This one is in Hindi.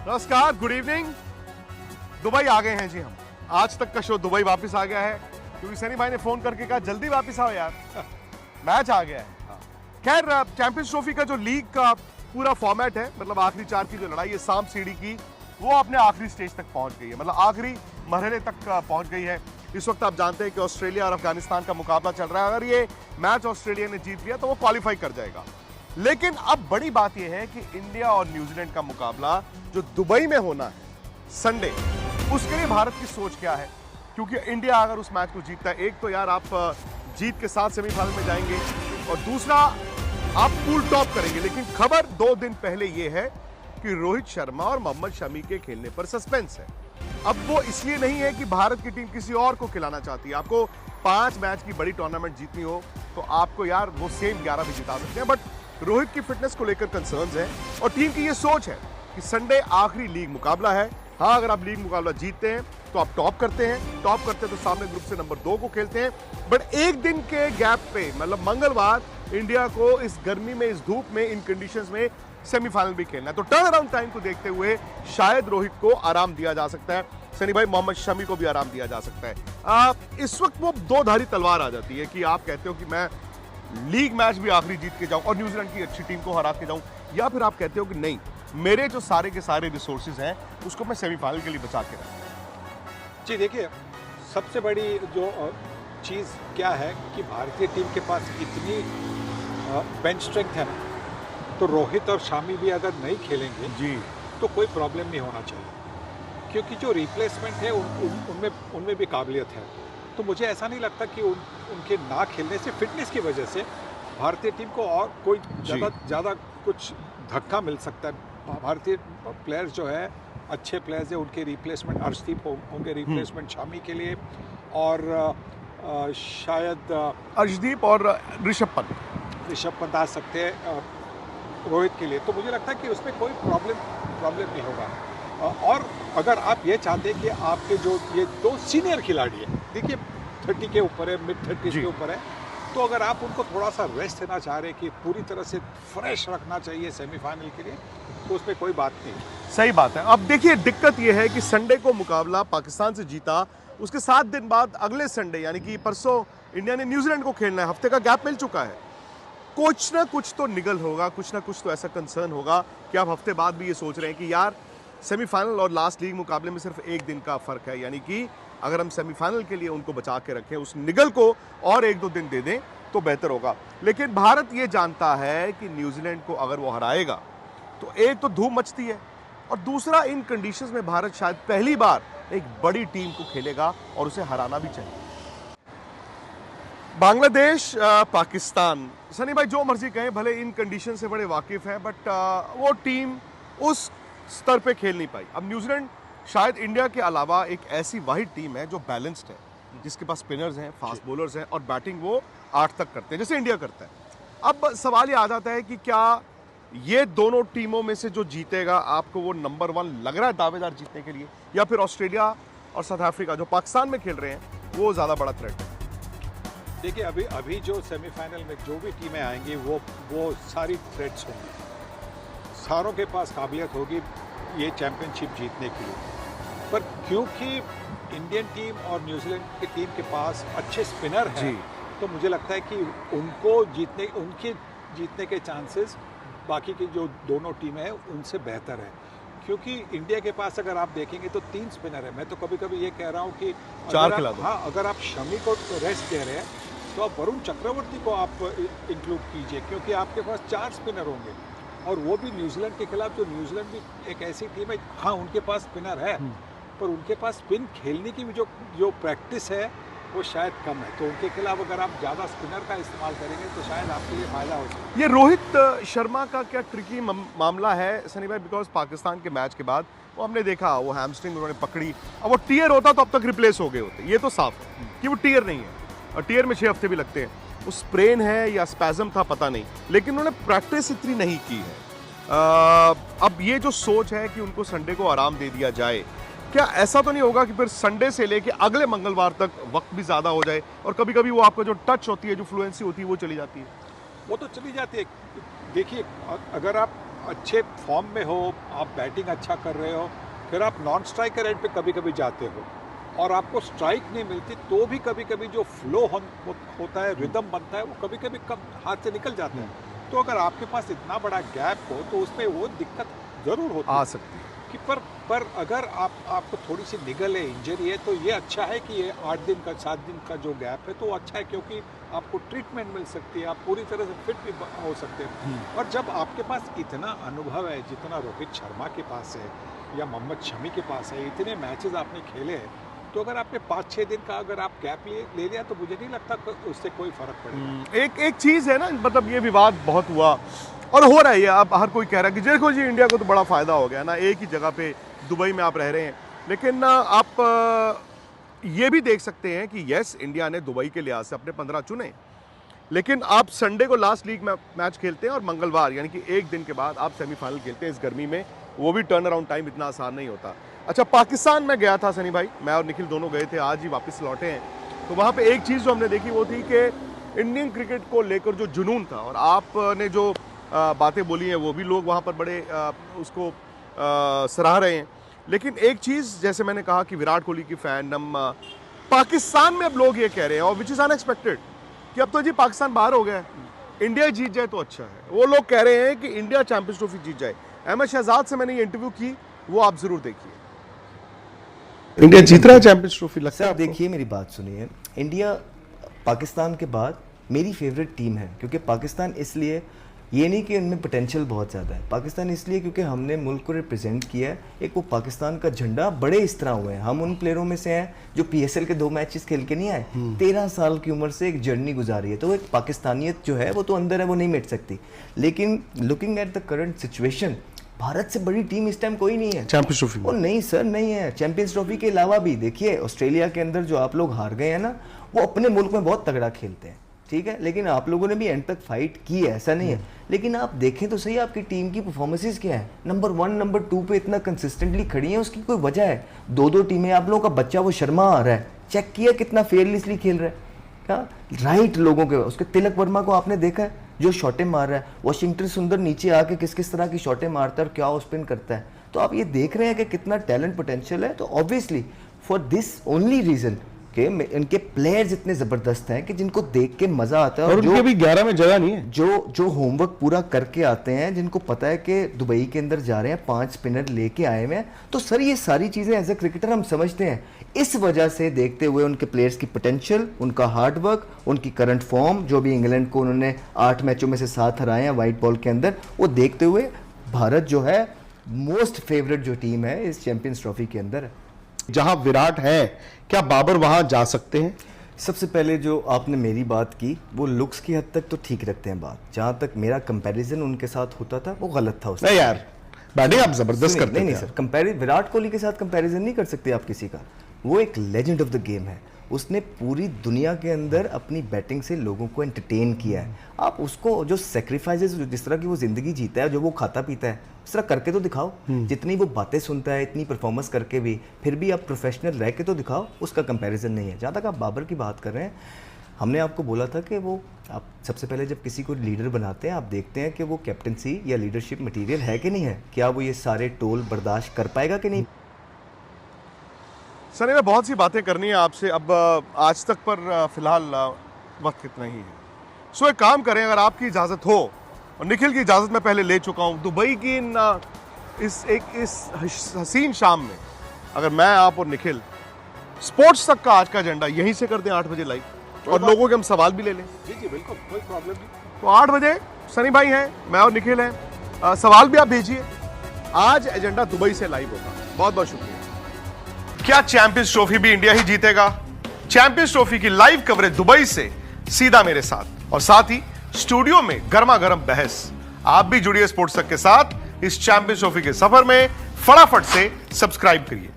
नमस्कार, गुड इवनिंग। दुबई आ गए हैं जी हम। आज तक का शो दुबई वापस आ गया है क्योंकि सनी भाई ने फोन करके कहा जल्दी वापस आओ यार, मैच आ गया है। खैर, चैंपियंस ट्रॉफी का जो लीग का पूरा फॉर्मेट है, मतलब आखिरी 4 की जो लड़ाई है सांप सीढ़ी की, वो अपने आखिरी स्टेज तक पहुंच गई है, मतलब आखिरी मरहले तक पहुंच गई है। इस वक्त आप जानते हैं कि ऑस्ट्रेलिया और अफगानिस्तान का मुकाबला चल रहा है। अगर ये मैच ऑस्ट्रेलिया ने जीत लिया तो वो क्वालिफाई कर जाएगा। लेकिन अब बड़ी बात यह है कि इंडिया और न्यूजीलैंड का मुकाबला जो दुबई में होना है संडे, उसके लिए भारत की सोच क्या है? क्योंकि इंडिया अगर उस मैच को जीतता है, एक तो यार आप जीत के साथ सेमीफाइनल में जाएंगे और दूसरा आप पूल टॉप करेंगे। लेकिन खबर 2 दिन पहले यह है कि रोहित शर्मा और मोहम्मद शमी के खेलने पर सस्पेंस है। अब वो इसलिए नहीं है कि भारत की टीम किसी और को खिलाना चाहती है। आपको 5 मैच की बड़ी टूर्नामेंट जीतनी हो तो आपको यार वो सेम 11 भी जिता सकते हैं, बट रोहित की फिटनेस को लेकर कंसर्न्स हैं और टीम की ये सोच है कि संडे आखिरी लीग मुकाबला है। हाँ, अगर आप लीग मुकाबला जीतते हैं तो आप टॉप करते हैं, टॉप करते हैं तो सामने ग्रुप से नंबर 2 को खेलते हैं। बट एक दिन के गैप पे, मतलब मंगलवार, इंडिया को इस गर्मी में, इस धूप में, इन कंडीशंस में सेमीफाइनल भी खेलना है। तो टर्न अराउंड टाइम को देखते हुए शायद रोहित को आराम दिया जा सकता है, सनी भाई मोहम्मद शमी को भी आराम दिया जा सकता है। इस वक्त वो दो धारी तलवार आ जाती है कि आप कहते हो कि मैं लीग मैच भी आखिरी जीत के जाऊं और न्यूजीलैंड की अच्छी टीम को हरा के जाऊं, या फिर आप कहते हो कि नहीं, मेरे जो सारे के सारे रिसोर्सेज हैं उसको मैं सेमीफाइनल के लिए बचा के रखूं। जी देखिए, सबसे बड़ी जो चीज़ क्या है कि भारतीय टीम के पास इतनी बेंच स्ट्रेंथ है ना, तो रोहित और शामी भी अगर नहीं खेलेंगे जी तो कोई प्रॉब्लम नहीं होना चाहिए, क्योंकि जो रिप्लेसमेंट है उनमें भी काबिलियत है। तो मुझे ऐसा नहीं लगता कि उनके ना खेलने से, फिटनेस की वजह से भारतीय टीम को और कोई ज़्यादा कुछ धक्का मिल सकता है। भारतीय प्लेयर्स जो है, अच्छे प्लेयर्स हैं, उनके रिप्लेसमेंट अर्शदीप होंगे, रिप्लेसमेंट शामी के लिए, और शायद अर्शदीप और ऋषभ पंत आ सकते हैं रोहित के लिए। तो मुझे लगता है कि उसमें कोई प्रॉब्लम नहीं होगा। और अगर आप ये चाहते हैं कि आपके जो ये 2 सीनियर खिलाड़ी हैं, देखिए 30 के ऊपर है, मिड 30 के ऊपर है, तो अगर आप उनको थोड़ा सा रेस्ट देना चाह रहे हैं कि पूरी तरह से फ्रेश रखना चाहिए सेमीफाइनल के लिए, तो उसमें कोई बात नहीं। सही बात है। अब देखिए, दिक्कत यह है कि संडे को मुकाबला पाकिस्तान से जीता, उसके 7 दिन बाद अगले संडे यानी कि परसों इंडिया ने न्यूजीलैंड को खेलना है। हफ्ते का गैप मिल चुका है। कुछ ना कुछ तो निगल होगा, कुछ ना कुछ तो ऐसा कंसर्न होगा कि आप हफ्ते बाद भी ये सोच रहे हैं कि यार सेमीफाइनल और लास्ट लीग मुकाबले में सिर्फ 1 दिन का फर्क है, यानी कि अगर हम सेमीफाइनल के लिए उनको बचा के रखें, उस निगल को और 1-2 दिन दे दें तो बेहतर होगा। लेकिन भारत ये जानता है कि न्यूजीलैंड को अगर वो हराएगा तो एक तो धूम मचती है, और दूसरा इन कंडीशंस में भारत शायद पहली बार एक बड़ी टीम को खेलेगा और उसे हराना भी चाहिए। बांग्लादेश, पाकिस्तान, सनी भाई जो मर्जी कहें, भले इन कंडीशन से बड़े वाकिफ हैं, बट वो टीम उस स्तर पे खेल नहीं पाई। अब न्यूजीलैंड शायद इंडिया के अलावा एक ऐसी वाहिद टीम है जो बैलेंस्ड है, जिसके पास स्पिनर्स हैं, फास्ट बॉलर्स हैं और बैटिंग वो 8 तक करते हैं जैसे इंडिया करता है। अब सवाल ये आ जाता है कि क्या ये दोनों टीमों में से जो जीतेगा, आपको वो नंबर 1 लग रहा है दावेदार जीतने के लिए, या फिर ऑस्ट्रेलिया और साउथ अफ्रीका जो पाकिस्तान में खेल रहे हैं वो ज़्यादा बड़ा थ्रेट है? देखिए, अभी जो सेमीफाइनल में जो भी टीमें आएंगी वो सारी थ्रेट्स होंगी, सारों के पास काबिलियत होगी ये चैंपियनशिप जीतने के लिए। पर क्योंकि इंडियन टीम और न्यूजीलैंड की टीम के पास अच्छे स्पिनर हैं, तो मुझे लगता है कि उनके जीतने के चांसेस बाकी की जो दोनों टीमें हैं उनसे बेहतर है। क्योंकि इंडिया के पास अगर आप देखेंगे तो 3 स्पिनर है। मैं तो कभी ये कह रहा हूँ कि अगर आप शमी को रेस्ट दे रहे हैं तो आप वरुण चक्रवर्ती को आप इंक्लूड कीजिए, क्योंकि आपके पास 4 स्पिनर होंगे, और वो भी न्यूजीलैंड के खिलाफ। जो न्यूजीलैंड भी एक ऐसी टीम है, हाँ उनके पास स्पिनर है, पर उनके पास स्पिन खेलने की भी जो प्रैक्टिस है वो शायद कम है। तो उनके खिलाफ अगर आप ज़्यादा स्पिनर का इस्तेमाल करेंगे तो शायद आपके लिए फ़ायदा हो सकता है। ये रोहित शर्मा का क्या ट्रिकी मामला है सनी भाई? बिकॉज पाकिस्तान के मैच के बाद वो हमने देखा, वो हैमस्ट्रिंग उन्होंने पकड़ी। अब वो टीयर होता तो अब तक रिप्लेस हो गए होते, ये तो साफ है कि वो टीयर नहीं है, और टीयर में 6 हफ्ते भी लगते हैं। वो स्प्रेन है या स्पैज़म था पता नहीं, लेकिन उन्होंने प्रैक्टिस इतनी नहीं की है। अब ये जो सोच है कि उनको संडे को आराम दे दिया जाए, क्या ऐसा तो नहीं होगा कि फिर संडे से लेके अगले मंगलवार तक वक्त भी ज़्यादा हो जाए और कभी कभी वो आपका जो टच होती है, जो फ्लुएंसी होती है, वो चली जाती है? वो तो चली जाती है। देखिए, अगर आप अच्छे फॉर्म में हो, आप बैटिंग अच्छा कर रहे हो, फिर आप नॉन स्ट्राइकर एंड पे कभी कभी जाते हो और आपको स्ट्राइक नहीं मिलती तो भी कभी कभी जो फ्लो होता है, रिदम बनता है, वो कभी कभी कम हाथ से निकल जाता है। तो अगर आपके पास इतना बड़ा गैप हो तो उसमें वो दिक्कत जरूर होती आ है सकती है। कि पर अगर आपको थोड़ी सी निगल है, इंजरी है, तो ये अच्छा है कि ये 8 दिन का 7 दिन का जो गैप है तो वो अच्छा है, क्योंकि आपको ट्रीटमेंट मिल सकती है, आप पूरी तरह से फिट भी हो सकते हैं। और जब आपके पास इतना अनुभव है जितना रोहित शर्मा के पास है या मोहम्मद शमी के पास है, इतने मैचेस आपने खेले हैं, तो अगर आपने 5-6 दिन का अगर आप गैप ले लिया तो मुझे नहीं लगता कि उससे कोई फर्क पड़ेगा। एक चीज है ना, मतलब ये विवाद बहुत हुआ और हो रहा है, अब हर कोई कह रहा है कि देखो जी इंडिया को तो बड़ा फायदा हो गया ना, एक ही जगह पे दुबई में आप रह रहे हैं। लेकिन आप ये भी देख सकते हैं कि यस, इंडिया ने दुबई के लिहाज से अपने 15 चुने, लेकिन आप संडे को लास्ट लीग मैच खेलते हैं और मंगलवार यानी कि एक दिन के बाद आप सेमीफाइनल खेलते हैं इस गर्मी में, वो भी टर्न अराउंड टाइम इतना आसान नहीं होता। अच्छा, पाकिस्तान में गया था सनी भाई, मैं और निखिल दोनों गए थे, आज ही वापस लौटे हैं। तो वहाँ पे एक चीज़ जो हमने देखी वो थी कि इंडियन क्रिकेट को लेकर जो जुनून था, और आपने जो बातें बोली हैं वो भी लोग वहाँ पर बड़े उसको सराह रहे हैं। लेकिन एक चीज़, जैसे मैंने कहा कि विराट कोहली की फैंडम पाकिस्तान में अब लोग ये कह रहे हैं, और विच इज़ अनएक्सपेक्टेड, कि अब तो जी पाकिस्तान बाहर हो गया है, इंडिया जीत जाए तो अच्छा है। वो लोग कह रहे हैं कि इंडिया चैंपियंस ट्रॉफी जीत जाए। अहमद शहजाद से मैंने ये इंटरव्यू की, वो आप जरूर देखिए। इंडिया जीत रहा है चैंपियंस ट्रॉफी, लगता है सर देखिए मेरी बात सुनिए, इंडिया पाकिस्तान के बाद मेरी फेवरेट टीम है, क्योंकि पाकिस्तान इसलिए, ये नहीं कि उनमें पोटेंशियल बहुत ज़्यादा है, पाकिस्तान इसलिए क्योंकि हमने मुल्क को रिप्रेजेंट किया है। एक वो पाकिस्तान का झंडा बड़े इस तरह हुए हैं, हम उन प्लेयरों में से हैं जो PSL के 2 मैचेस खेल के नहीं आए, 13 साल की उम्र से एक जर्नी गुजारी है, तो वो एक पाकिस्तानियत जो है वो तो अंदर है, वो नहीं मिट सकती। लेकिन looking at the current situation, Bharat से बड़ी टीम इस टाइम कोई नहीं है चैंपियंस ट्रॉफी में। ओ नहीं सर, नहीं है। चैंपियंस ट्रॉफी के अलावा भी देखिए, ऑस्ट्रेलिया के अंदर जो आप लोग हार गए हैं ना, वो अपने मुल्क में बहुत तगड़ा खेलते हैं, ठीक है, लेकिन आप लोगों ने भी एंड तक फाइट की है, ऐसा नहीं है। लेकिन आप देखें तो सही, आपकी टीम की परफॉर्मेंसेस क्या है, नंबर 1 नंबर 2 पे इतना कंसिस्टेंटली खड़ी है, उसकी कोई वजह है। 2-2 टीमें, आप लोगों का बच्चा वो शर्मा आ रहा है, चेक किया कितना फेयरलेसली खेल रहा है, क्या राइट लोगों के। उसके तिलक वर्मा को आपने देखा है जो शॉटें मार रहा है, वाशिंगटन सुंदर नीचे आके किस किस तरह की शॉटें मारता है और क्या वो स्पिन करता है। तो आप ये देख रहे हैं कि कितना टैलेंट पोटेंशियल है। तो obviously for this only reason कि इनके प्लेयर्स इतने ज़बरदस्त हैं कि जिनको देख के मज़ा आता है, और उनके भी 11 में जगह नहीं है, जो होमवर्क पूरा करके आते हैं, जिनको पता है कि दुबई के अंदर जा रहे हैं, 5 स्पिनर लेके आए हुए हैं। तो सर ये सारी चीज़ें एज ए क्रिकेटर हम समझते हैं। इस वजह से देखते हुए उनके प्लेयर्स की पोटेंशियल, उनका हार्डवर्क, उनकी करंट फॉर्म, जो भी इंग्लैंड को उन्होंने 8 मैचों में से 7 हराए हैं वाइट बॉल के अंदर, वो देखते हुए भारत जो है मोस्ट फेवरेट जो टीम है इस चैंपियंस ट्रॉफी के अंदर है। जहां विराट है, क्या बाबर वहां जा सकते हैं? सबसे पहले जो आपने मेरी बात की, वो लुक्स की हद तक तो ठीक रखते हैं बात। जहाँ तक मेरा कंपैरिजन उनके साथ होता था वो गलत था। नहीं यार, बैटिंग आप जबरदस्त करते हैं। नहीं सर, कंपैरिजन विराट कोहली के साथ कंपैरिजन नहीं कर सकते आप किसी का। वो एक लेजेंड ऑफ द गेम है, उसने पूरी दुनिया के अंदर अपनी बैटिंग से लोगों को एंटरटेन किया है। आप उसको जो सेक्रीफाइसेस, जिस तरह की वो जिंदगी जीता है, जो वो खाता पीता है, उस तरह करके तो दिखाओ। जितनी वो बातें सुनता है, इतनी परफॉर्मेंस करके भी, फिर भी आप प्रोफेशनल रह के तो दिखाओ, उसका कंपैरिजन नहीं है। जहाँ तक आप बाबर की बात कर रहे हैं, हमने आपको बोला था कि वो, आप सबसे पहले जब किसी को लीडर बनाते हैं, आप देखते हैं कि वो कैप्टनसी या लीडरशिप मटीरियल है कि नहीं है, क्या वो ये सारे टोल बर्दाश्त कर पाएगा कि नहीं। सनी में बहुत सी बातें करनी है आपसे, अब आज तक पर फिलहाल वक्त इतना ही है। सो एक काम करें, अगर आपकी इजाज़त हो, और निखिल की इजाज़त मैं पहले ले चुका हूँ, दुबई की इस हसीन शाम में अगर मैं, आप और निखिल स्पोर्ट्स तक का आज का एजेंडा यहीं से कर दें 8 बजे लाइव, और लोगों के हम सवाल भी ले लें। जी जी बिल्कुल, कोई प्रॉब्लम नहीं। तो 8 बजे सनी भाई हैं, मैं और निखिल हैं, सवाल भी आप भेजिए। आज एजेंडा दुबई से लाइव होगा। बहुत बहुत शुक्रिया। क्या चैंपियंस ट्रॉफी भी इंडिया ही जीतेगा? चैंपियंस ट्रॉफी की लाइव कवरेज दुबई से सीधा मेरे साथ, और साथ ही स्टूडियो में गर्मा गर्म बहस। आप भी जुड़िए स्पोर्ट्स तक के साथ इस चैंपियंस ट्रॉफी के सफर में। फटाफट से सब्सक्राइब करिए।